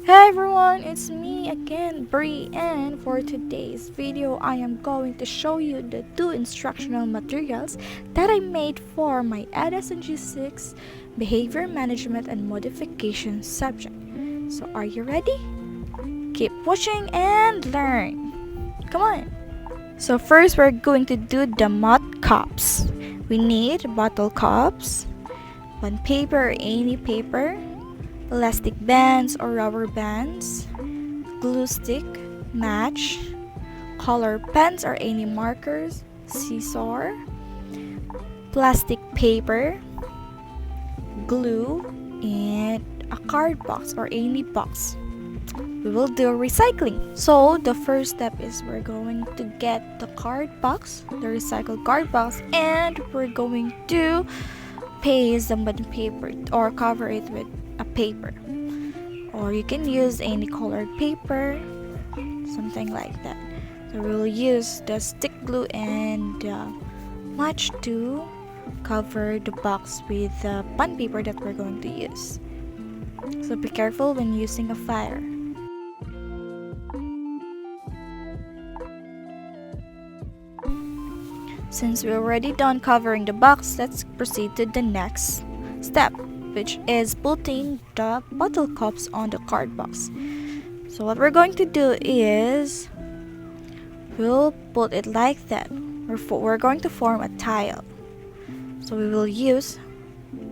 Hey everyone, it's me again, Bree, and for today's video, I am going to show you the two instructional materials that I made for my EdSNG6 Behavior Management and Modification subject. So are you ready? Keep watching and learn. Come on! So first, we're going to do the mud cups. We need bottle cups, bond paper or any paper, elastic bands or rubber bands, glue stick, match, color pens or any markers, scissor, plastic paper, glue, and a card box or any box. We will do recycling. So the first step is we're going to get the card box, the recycled card box, and we're going to paste the button paper or cover it with a paper, or you can use any colored paper, something like that. So we'll use the stick glue and match to cover the box with the bond paper that we're going to use. So be careful when using a fire. Since we're already done covering the box, let's proceed to the next step, which is putting the bottle cups on the card box. So what we're going to do is we'll put it like that. We're going to form a tile. So we will use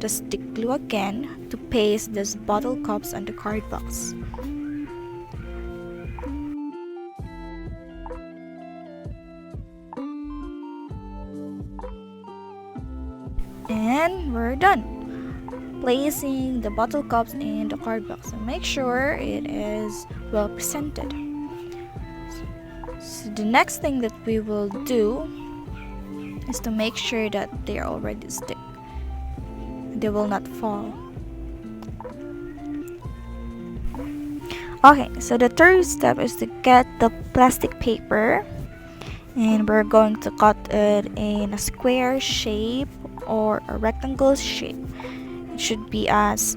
the stick glue again to paste these bottle cups on the card box. And we're done placing the bottle cups in the card box, and make sure it is well presented. So the next thing that we will do is to make sure that they are already stick. They will not fall. Okay, so the third step is to get the plastic paper, and we're going to cut it in a square shape or a rectangle shape. It should be as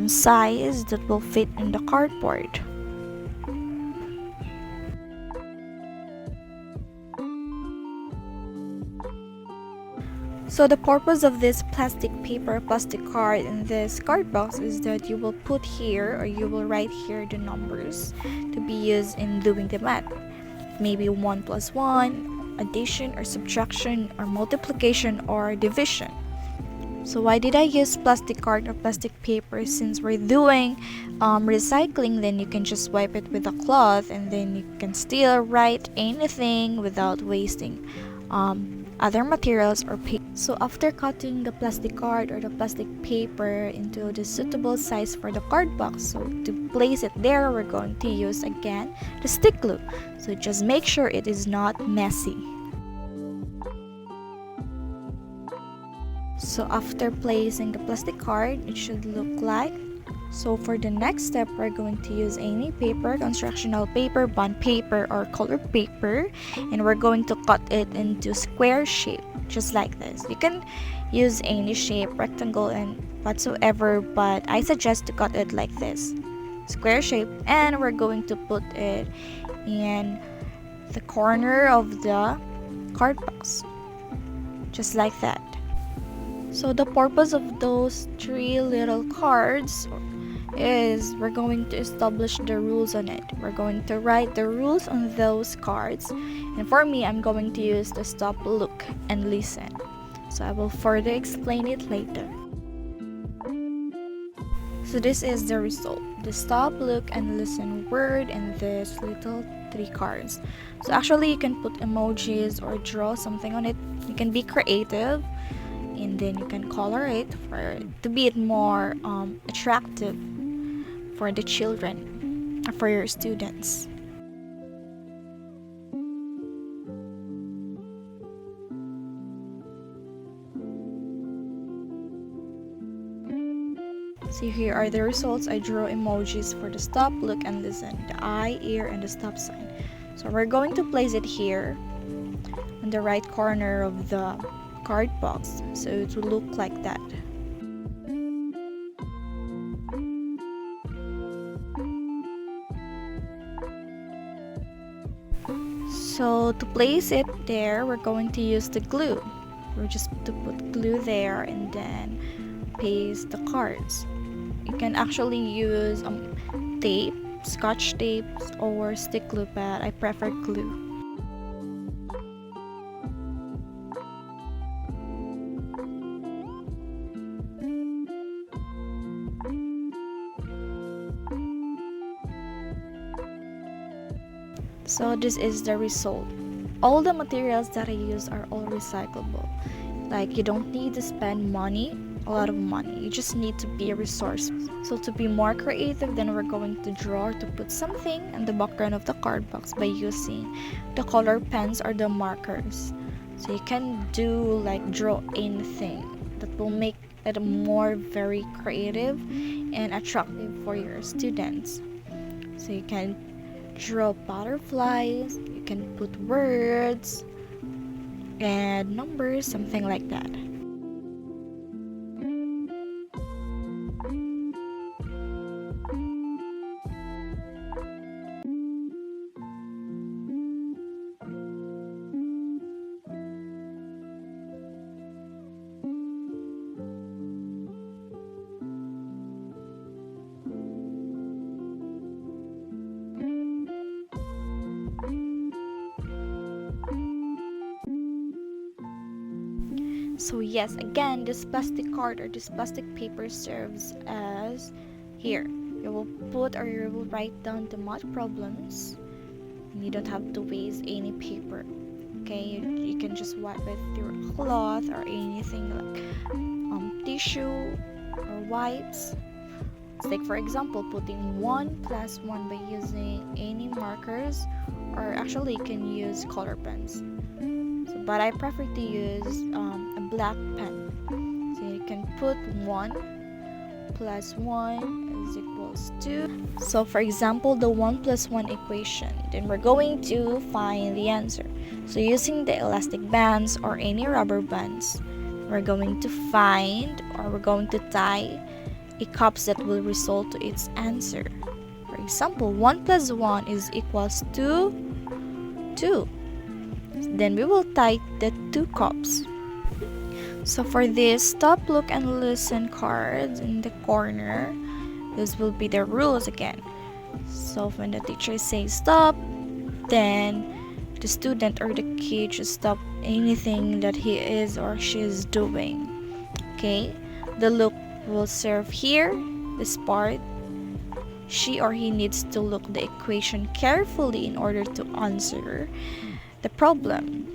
size that will fit in the cardboard. So the purpose of this plastic paper, plastic card in this card box is that you will put here or you will write here the numbers to be used in doing the math. Maybe 1 plus 1, addition or subtraction or multiplication or division. So why did I use plastic card or plastic paper? Since we're doing recycling, then you can just wipe it with a cloth and then you can still write anything without wasting other materials or paper. So after cutting the plastic card or the plastic paper into the suitable size for the card box, so to place it there, we're going to use again the stick glue. So just make sure it is not messy. So after placing the plastic card, it should look like. So for the next step, we're going to use any paper, constructional paper, bond paper, or colored paper, and we're going to cut it into square shape, just like this. You can use any shape, rectangle, and whatsoever, but I suggest to cut it like this, square shape, and we're going to put it in the corner of the card box, just like that. So the purpose of those three little cards is we're going to establish the rules on it. We're going to write the rules on those cards, and for me, I'm going to use the stop, look, and listen. So I will further explain it later. So this is the result, the stop, look, and listen word in these little three cards. So actually you can put emojis or draw something on it. You can be creative, and then you can color it for to be it more attractive for the children, for your students. So here are the results. I drew emojis for the stop, look, and listen, the eye, ear, and the stop sign. So we're going to place it here on the right corner of the card box, so it will look like that. So to place it there, we're going to use the glue. We're just to put glue there and then paste the cards. You can actually use tape, scotch tapes, or stick glue, but I prefer glue. So this is the result. All the materials that I use are all recyclable. Like you don't need to spend money, a lot of money. You just need to be resourceful. So to be more creative, then we're going to draw or to put something in the background of the card box by using the color pens or the markers. So you can do like draw anything that will make it more very creative and attractive for your students. So you can draw butterflies, you can put words and numbers, something like that. So yes, again, this plastic card or this plastic paper serves as here. You will put or you will write down the math problems. And you don't have to waste any paper. Okay, you can just wipe it through a cloth or anything like tissue or wipes. It's like for example, putting 1 plus 1 by using any markers, or actually you can use color pens. So, but I prefer to use a black pen. So you can put 1 plus 1 is equals to. So for example, the 1 plus 1 equation, then we're going to find the answer. So using the elastic bands or any rubber bands, we're going to find or we're going to tie a cups that will result to its answer. For example, 1 plus 1 is equals to 2. Then we will tie the 2 cups. So for this stop, look, and listen cards in the corner, this will be the rules again. So when the teacher says stop, then the student or the kid should stop anything that he is or she is doing. Okay, the look will serve here, this part. She or he needs to look the equation carefully in order to answer the problem.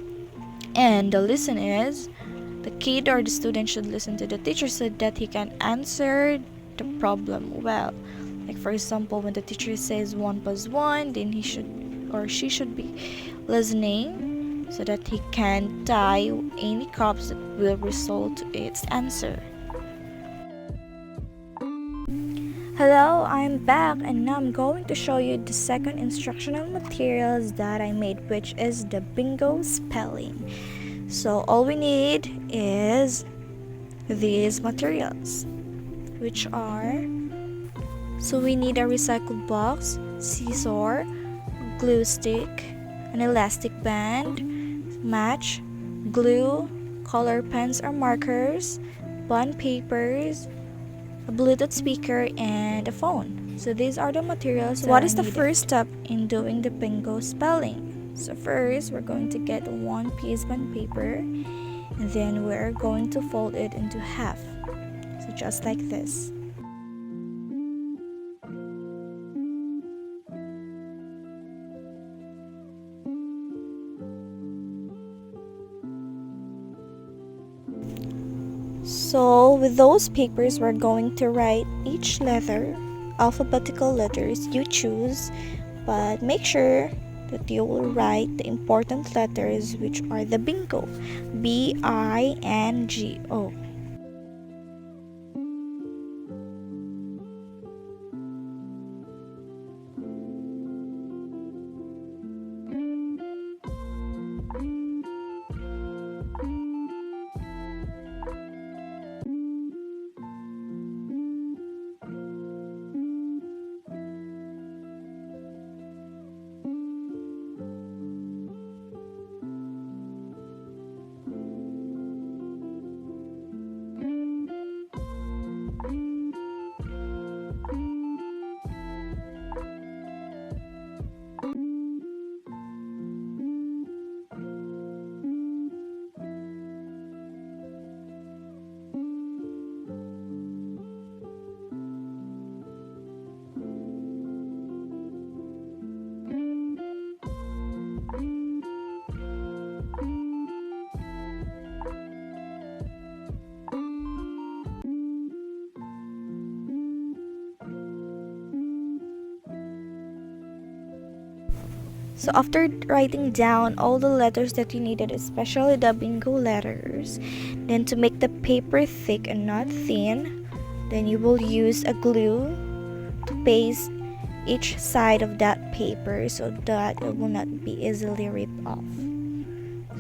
And the listen is the kid or the student should listen to the teacher so that he can answer the problem well. Like for example, when the teacher says 1 plus 1, then he should or she should be listening so that he can tie any cups that will result to its answer. Hello, I'm back and now I'm going to show you the second instructional materials that I made, which is the bingo spelling. So all we need is these materials, which are, so we need a recycled box, scissor, glue stick, an elastic band, match, glue, color pens or markers, bond papers, a Bluetooth speaker, and a phone. So these are the materials. What is the first step in doing the bingo spelling? So first, we're going to get 1 piece bond paper, and then we're going to fold it into half. So just like this. So with those papers, we're going to write each letter, alphabetical letters you choose, but make sure that you will write the important letters, which are the bingo, BINGO. So after writing down all the letters that you needed, especially the bingo letters, then to make the paper thick and not thin, then you will use a glue to paste each side of that paper so that it will not be easily ripped off.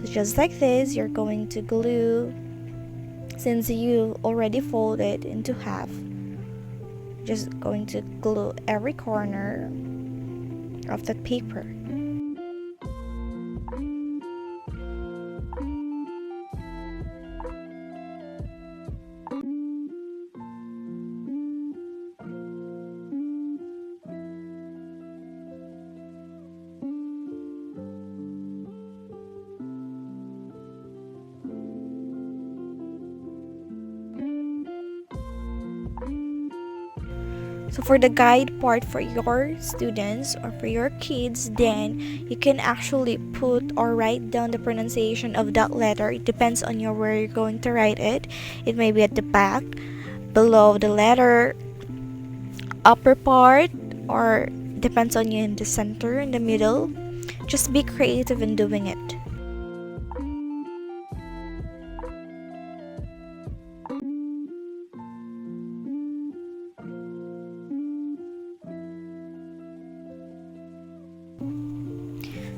So just like this, you're going to glue, since you already folded into half, just going to glue every corner of that paper. So for the guide part for your students or for your kids, then you can actually put or write down the pronunciation of that letter. It depends on your where you're going to write it. It may be at the back, below the letter, upper part, or depends on you in the center, in the middle. Just be creative in doing it.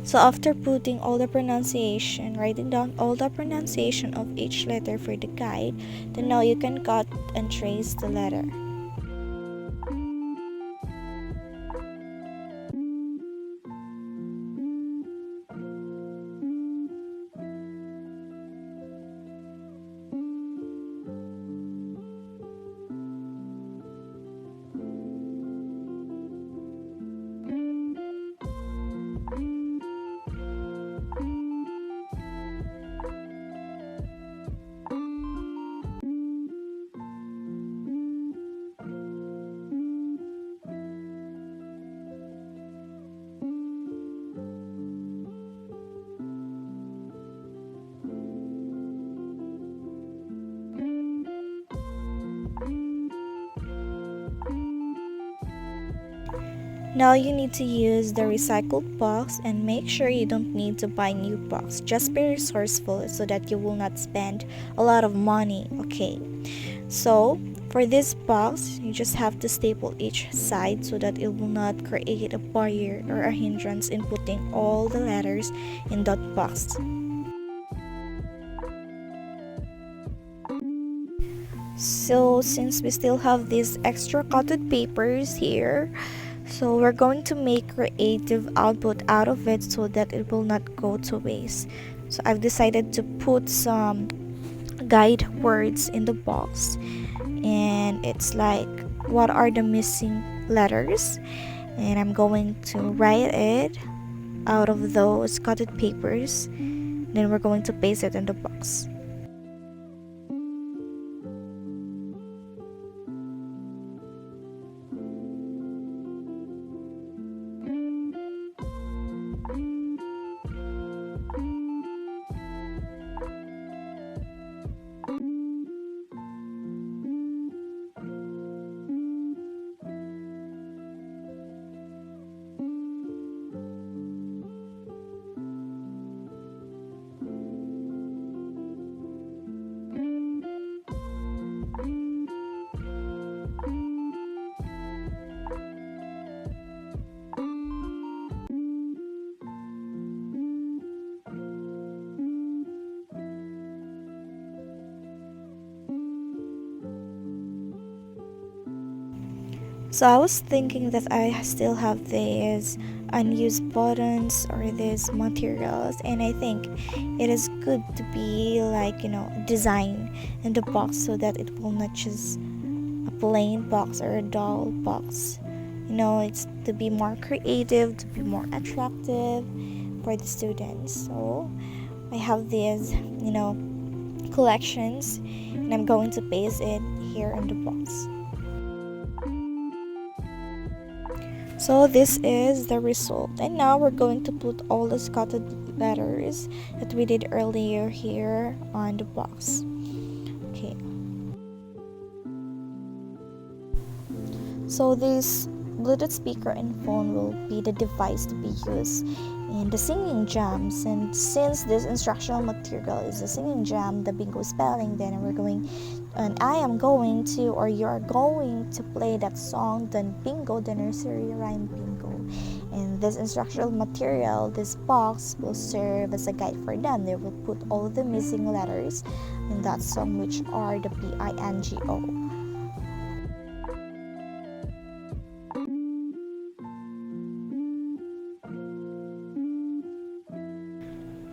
So after putting all the pronunciation, writing down all the pronunciation of each letter for the guide, then now you can cut and trace the letter. Now you need to use the recycled box and make sure you don't need to buy new box. Just be resourceful so that you will not spend a lot of money, okay? So for this box, you just have to staple each side so that it will not create a barrier or a hindrance in putting all the letters in that box. So since we still have these extra cutted papers here, so we're going to make creative output out of it so that it will not go to waste. So I've decided to put some guide words in the box, and it's like what are the missing letters, and I'm going to write it out of those cutted papers. Then we're going to paste it in the box. So I was thinking that I still have these unused buttons or these materials, and I think it is good to be like, design in the box so that it will not just a plain box or a dull box. It's to be more creative, to be more attractive for the students. So I have these, collections, and I'm going to paste it here in the box. So this is the result, and now we're going to put all the scattered letters that we did earlier here on the box. Okay, so this Bluetooth speaker and phone will be the device to be used in the singing jams. And since this instructional material is a singing jam, the bingo spelling, then I am going to, or you're going to play that song, the bingo, the nursery rhyme bingo. And this instructional material, this box, will serve as a guide for them. They will put all the missing letters in that song, which are the bingo.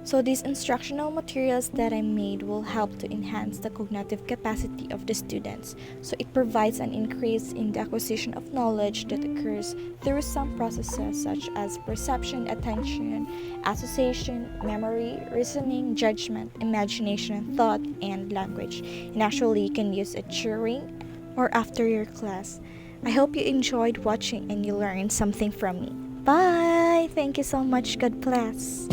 So these instructional materials that I made will help to enhance the cognitive capacity of the students. So it provides an increase in the acquisition of knowledge that occurs through some processes such as perception, attention, association, memory, reasoning, judgment, imagination, thought, and language. And actually you can use it during or after your class. I hope you enjoyed watching and you learned something from me. Bye! Thank you so much. God bless.